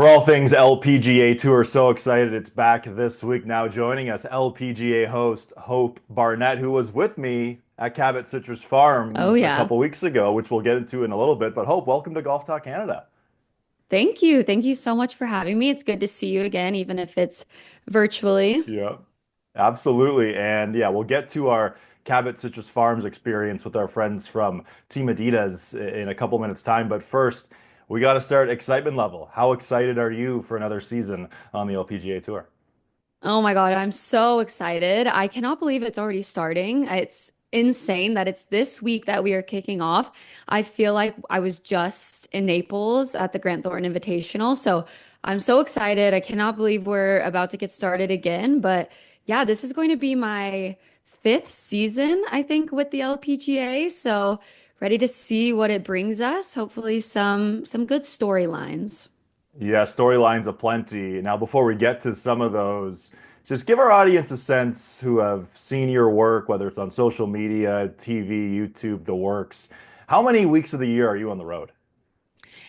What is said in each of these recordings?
For all things LPGA Tour, so excited it's back this week. Now joining us, LPGA host Hope Barnett, who was with me at Cabot Citrus Oh, Farms a yeah. couple weeks ago, which we'll get into in a little bit. But Hope, welcome to Golf Talk Canada. Thank you. Thank you so much for having me. It's good to see you again, even if it's virtually. Yeah, absolutely. And yeah, we'll get to our Cabot Citrus Farms experience with our friends from Team Adidas in a couple minutes time. But first, we got to start excitement level. How excited are you for another season on the LPGA Tour? Oh my God, I'm so excited. I cannot believe it's already starting. It's insane that it's this week that we are kicking off. I feel like I was just in Naples at the Grant Thornton Invitational. So I'm so excited. I cannot believe we're about to get started again. But yeah, this is going to be my fifth season, I think, with the LPGA. So ready to see what it brings us. Hopefully some good storylines. Yeah, storylines aplenty. Now, before we get to some of those, just give our audience a sense who have seen your work, whether it's on social media, TV, YouTube, the works. How many weeks of the year are you on the road?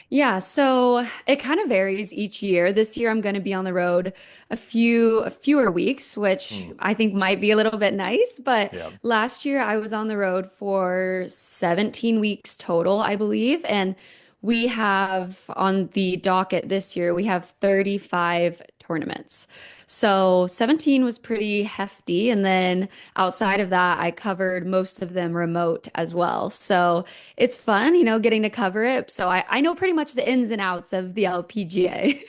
Yeah, so it kind of varies each year. This year I'm going to be on the road a fewer weeks, which Hmm. I think might be a little bit nice, but Yeah. last year I was on the road for 17 weeks total, I believe, and we have on the docket this year we have 35 tournaments. So 17 was pretty hefty, and then outside of that I covered most of them remote as well. So it's fun, getting to cover it. So I know pretty much the ins and outs of the LPGA.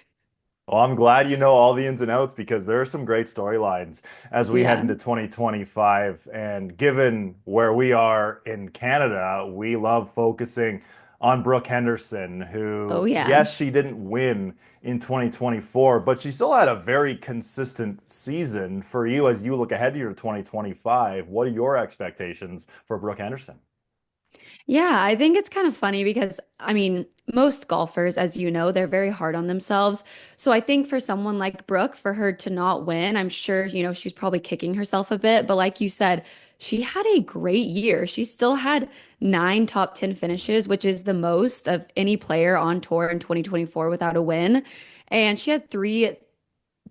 Well, I'm glad you know all the ins and outs because there are some great storylines as we head Yeah. into 2025. And given where we are in Canada, we love focusing on Brooke Henderson, Oh, who, yeah. yes, she didn't win in 2024, but she still had a very consistent season. For you, as you look ahead to your 2025, what are your expectations for Brooke Henderson? Yeah, I think it's kind of funny because, I mean, most golfers, as you know, they're very hard on themselves. So I think for someone like Brooke, for her to not win, I'm sure, she's probably kicking herself a bit. But like you said, she had a great year. She still had nine top 10 finishes, which is the most of any player on tour in 2024 without a win. And she had three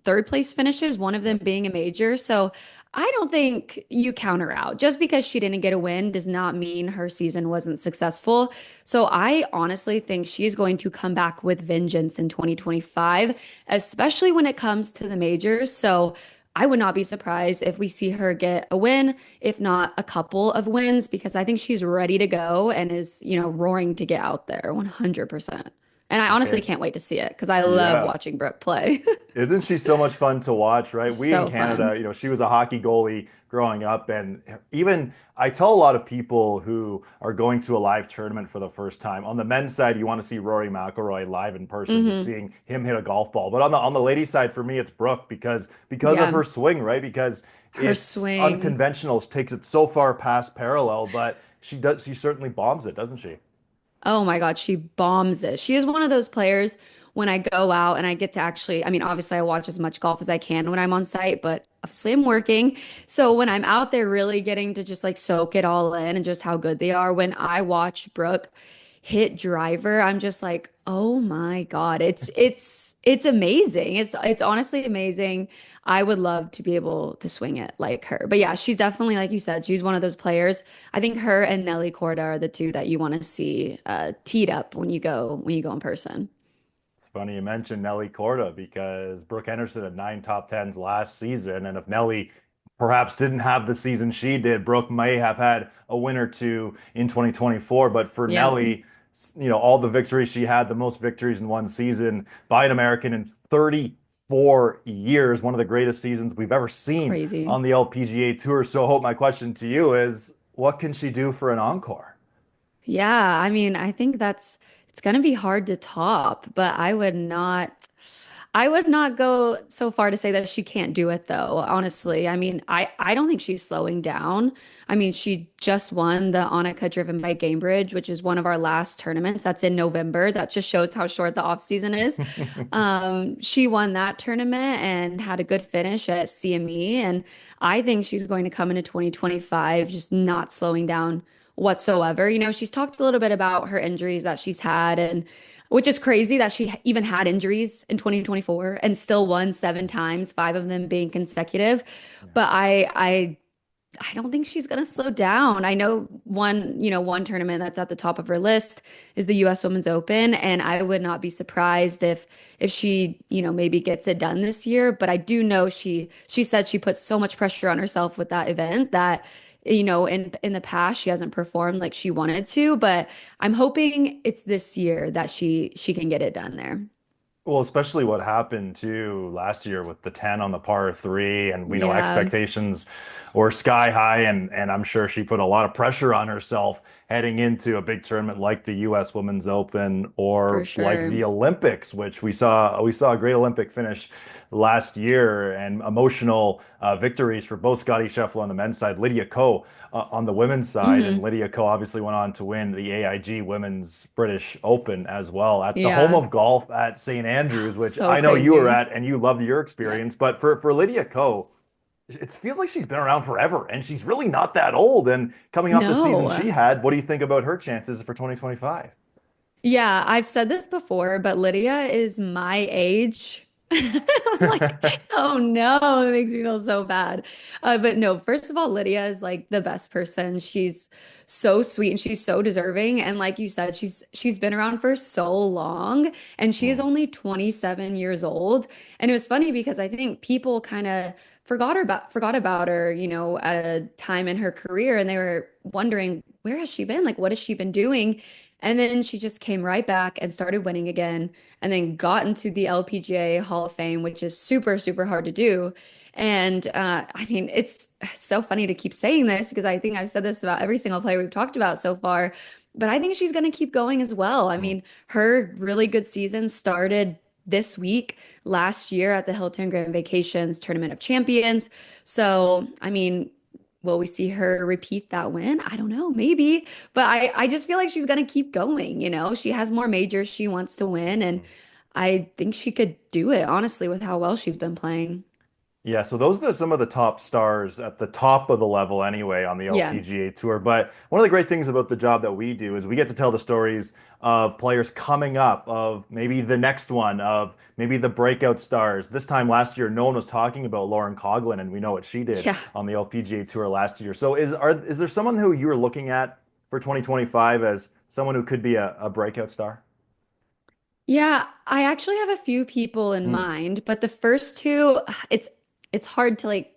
third place finishes, one of them Yep. being a major. So I don't think you count her out. Just because she didn't get a win does not mean her season wasn't successful. So I honestly think she's going to come back with vengeance in 2025, especially when it comes to the majors. So I would not be surprised if we see her get a win, if not a couple of wins, because I think she's ready to go and is, roaring to get out there 100%. And I honestly Okay. can't wait to see it because I love Yeah. watching Brooke play. Isn't she so much fun to watch, right? We in So Canada, fun. she was a hockey goalie growing up. And even I tell a lot of people who are going to a live tournament for the first time, on the men's side, you want to see Rory McIlroy live in person, just Hmm. seeing him hit a golf ball. But on the ladies' side, for me, it's Brooke because of Yeah. her swing, right? Because Her it's swing. unconventional. She takes it so far past parallel, but she certainly bombs it, doesn't she? Oh my God, she bombs it. She is one of those players when I go out and I get to actually, I mean, obviously I watch as much golf as I can when I'm on site, but obviously I'm working. So when I'm out there really getting to just like soak it all in and just how good they are, when I watch Brooke hit driver, I'm just like, oh my God, it's amazing. It's honestly amazing. I would love to be able to swing it like her. But yeah, she's definitely, like you said, she's one of those players. I think her and Nelly Korda are the two that you want to see teed up when you go in person. It's funny you mentioned Nelly Corda because Brooke Henderson had nine top tens last season. And if Nelly perhaps didn't have the season she did, Brooke may have had a win or two in 2024. But for Yeah, Nelly, all the victories she had, the most victories in one season by an American in 34 years, one of the greatest seasons we've ever seen crazy. on the LPGA Tour. So, Hope, my question to you is, what can she do for an encore? Yeah, I mean, I think it's gonna be hard to top, but I would not go so far to say that she can't do it though, honestly. I mean, I don't think she's slowing down. I mean, she just won the Annika Driven by Gamebridge, which is one of our last tournaments. That's in November. That just shows how short the off season is. She won that tournament and had a good finish at CME, and I think she's going to come into 2025 just not slowing down whatsoever. She's talked a little bit about her injuries that she's had, and which is crazy that she even had injuries in 2024 and still won 7 times, 5 of them being consecutive. Yeah, But I don't think she's going to slow down. I know one tournament that's at the top of her list is the US Women's Open, and I would not be surprised if she, maybe gets it done this year, but I do know she said she puts so much pressure on herself with that event that in the past she hasn't performed like she wanted to, but I'm hoping it's this year that she can get it done there. well, especially what happened too last year with the 10 on the par three, and we know Yeah, expectations were sky high, and I'm sure she put a lot of pressure on herself heading into a big tournament like the US Women's Open for or like sure. the Olympics, which we saw a great Olympic finish last year and emotional victories for both Scotty Scheffler on the men's side, Lydia Ko on the women's side. And Hmm. Lydia Ko obviously went on to win the AIG Women's British Open as well at the home Yeah. of golf at St. Andrews, which So I know you were crazy. at and you loved your Yeah. experience. But for Lydia Ko, it feels like she's been around forever and she's really not that old. And coming off the season No. she had, what do you think about her chances for 2025? Yeah, I've said this before, but Lydia is my age. I'm like, oh no, it makes me feel so bad. But no, first of all, Lydia is like the best person. She's so sweet and she's so deserving. And like you said, she's been around for so long and she is Mm, only 27 years old. And it was funny because I think people kind of forgot about her, at a time in her career and they were wondering, where has she been? Like, what has she been doing? And then she just came right back and started winning again, and then got into the LPGA Hall of Fame, which is super, super hard to do. And I mean, it's so funny to keep saying this because I think I've said this about every single player we've talked about so far, but I think she's going to keep going as well. I mm. mean, her really good season started this week last year at the Hilton Grand Vacations Tournament of Champions. So, I mean, will we see her repeat that win? I don't know, maybe. But I just feel like she's gonna keep going, you know? She has more majors she wants to win, and I think she could do it, honestly, with how well she's been playing. Yeah, so those are some of the top stars at the top of the level anyway on the Yeah. LPGA tour. But one of the great things about the job that we do is we get to tell the stories of players coming up, of maybe the next one, of maybe the breakout stars. This time last year, no one was talking about Lauren Coughlin, and we know what she did Yeah. on the LPGA tour last year. So is there someone who you are looking at for 2025 as someone who could be a breakout star? Yeah, I actually have a few people in Hmm. mind, but the first two, it's hard to like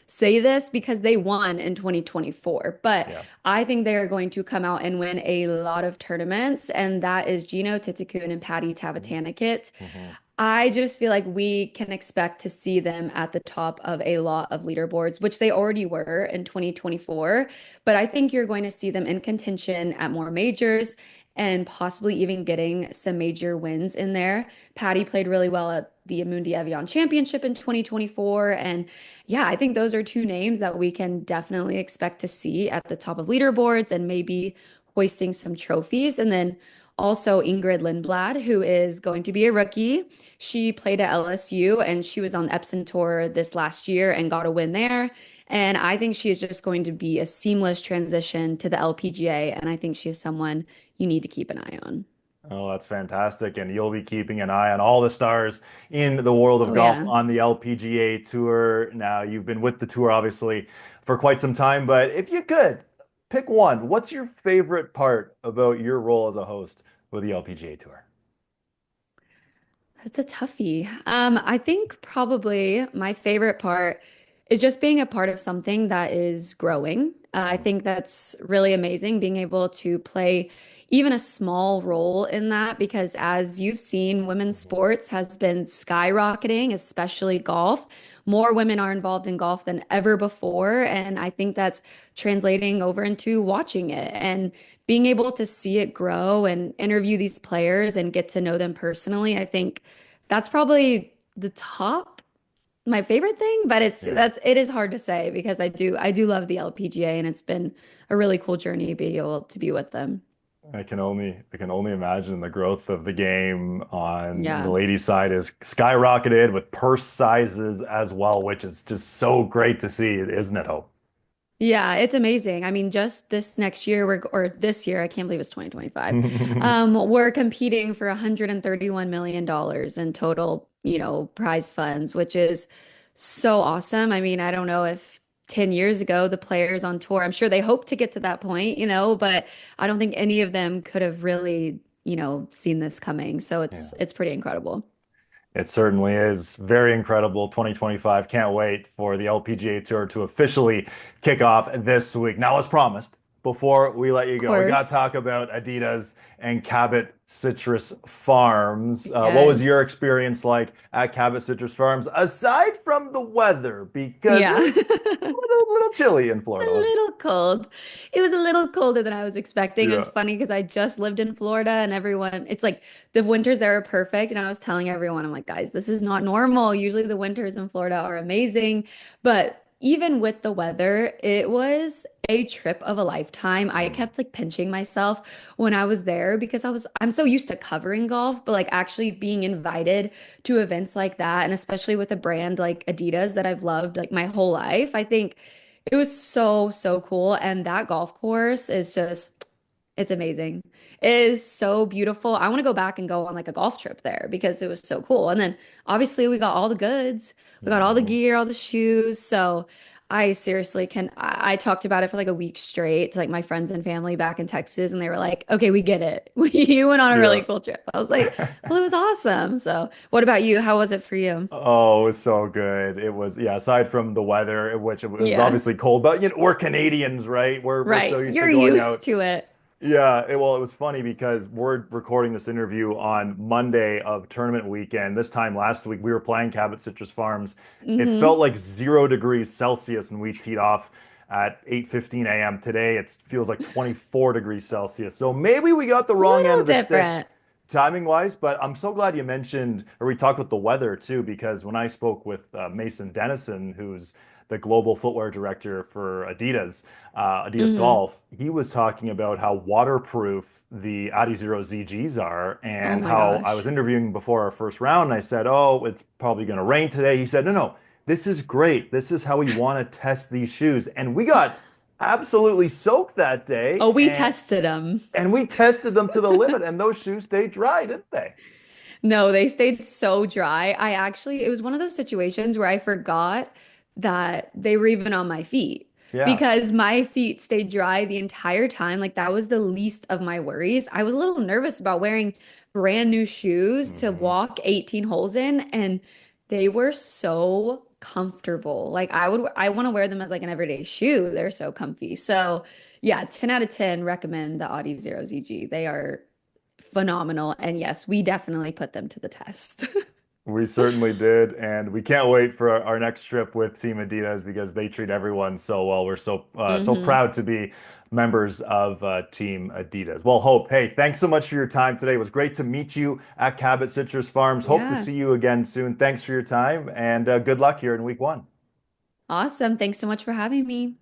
say this because they won in 2024, but Yeah. I think they are going to come out and win a lot of tournaments, and that is Gino Titicun and Patty Tavatanakit. Hmm. I just feel like we can expect to see them at the top of a lot of leaderboards, which they already were in 2024. But I think you're going to see them in contention at more majors and possibly even getting some major wins in there. Patty played really well at the Amundi Evian Championship in 2024. And yeah, I think those are two names that we can definitely expect to see at the top of leaderboards and maybe hoisting some trophies. And then also Ingrid Lindblad, who is going to be a rookie. She played at LSU and she was on the Epson Tour this last year and got a win there. And I think she is just going to be a seamless transition to the LPGA. And I think she is someone you need to keep an eye on. Oh, that's fantastic. And you'll be keeping an eye on all the stars in the world of Oh, golf yeah. on the LPGA Tour. Now, you've been with the tour obviously for quite some time, but if you could pick one, what's your favorite part about your role as a host with the LPGA Tour? That's a toughie. I think probably my favorite part is just being a part of something that is growing. I Mhm. think that's really amazing being able to play even a small role in that because as you've seen, women's Mhm. sports has been skyrocketing, especially golf. More women are involved in golf than ever before, and I think that's translating over into watching it. And being able to see it grow and interview these players and get to know them personally, I think that's probably the top, my favorite thing, but Yeah. it is hard to say because I do love the LPGA and it's been a really cool journey being able to be with them. I can only imagine the growth of the game on the Yeah. ladies' side is skyrocketed with purse sizes as well, which is just so great to see, isn't it, Hope? Yeah, it's amazing. I mean, just this next year, or this year, I can't believe it's 2025. We're competing for $131 million in total, prize funds, which is so awesome. I mean, I don't know if 10 years ago, the players on tour, I'm sure they hope to get to that point, but I don't think any of them could have really, seen this coming. So Yeah. it's pretty incredible. It certainly is very incredible. 2025. Can't wait for the LPGA Tour to officially kick off this week. Now, as promised, before we let you Of go, we got to course. talk about Adidas and Cabot Citrus Farms. What was your Yes. experience like at Cabot Citrus Farms, aside from the weather? Because it Yeah. was a little chilly in A Florida. little cold. It was a little colder than I was expecting. It was Yeah. funny because I just lived in Florida and it's like the winters there are perfect. And I was telling everyone, I'm like, guys, this is not normal. Usually the winters in Florida are amazing. But even with the weather, it was a trip of a lifetime. I Mm, kept like pinching myself when I was there because I'm so used to covering golf, but like actually being invited to events like that, and especially with a brand like Adidas that I've loved like my whole life, I think it was so, so cool. And that golf course is just, it's amazing. It is so beautiful. I want to go back and go on like a golf trip there because it was so cool. And then obviously we got all the goods. We got all the mhm. gear, all the shoes. So I seriously I talked about it for like a week straight to like my friends and family back in Texas, and they were like, okay, we get it. You went on a really Yeah. cool trip. I was like, well, it was awesome. So what about you? How was it for you? Oh, it was so good. It was, yeah, aside from the weather, which it was Yeah, obviously cold, but we're Canadians, right? We're so right. used to You're going used out. to it. Yeah, well, it was funny because we're recording this interview on Monday of tournament weekend. This time last week, we were playing Cabot Citrus Farms. It felt Hmm. like 0 degrees Celsius when we teed off at 8:15 a.m. Today. It feels like 24 degrees Celsius. So maybe we got the wrong end Little of the stick different. timing wise, but I'm so glad you mentioned, or we talked about the weather too, because when I spoke with Mason Dennison, who's the global footwear director for Adidas, Adidas Hmm. Golf, he was talking about how waterproof the Adizero ZGs are Oh and my how I was gosh. interviewing before our first round. And I said, oh, it's probably going to rain today. He said, no, no, this is great. This is how we want to test these shoes. And we got absolutely soaked that day. Oh, we tested them. And we tested them to the limit, and those shoes stayed dry, didn't they? No, they stayed so dry. It was one of those situations where I forgot that they were even on my feet Yeah. because my feet stayed dry the entire time. Like that was the least of my worries. I was a little nervous about wearing brand new shoes to Hmm. walk 18 holes in, and they were so comfortable. Like I want to wear them as like an everyday shoe. They're so comfy. So yeah, 10 out of 10 recommend the Audi Zero ZG. They are phenomenal. And yes, we definitely put them to the test. We certainly did, and we can't wait for our next trip with Team Adidas because they treat everyone so well. We're so Hmm. proud to be members of Team Adidas. Well, Hope, hey, thanks so much for your time today. It was great to meet you at Cabot Citrus Farms. Hope to Yeah. see you again soon. Thanks for your time, and good luck here in week one. Awesome. Thanks so much for having me.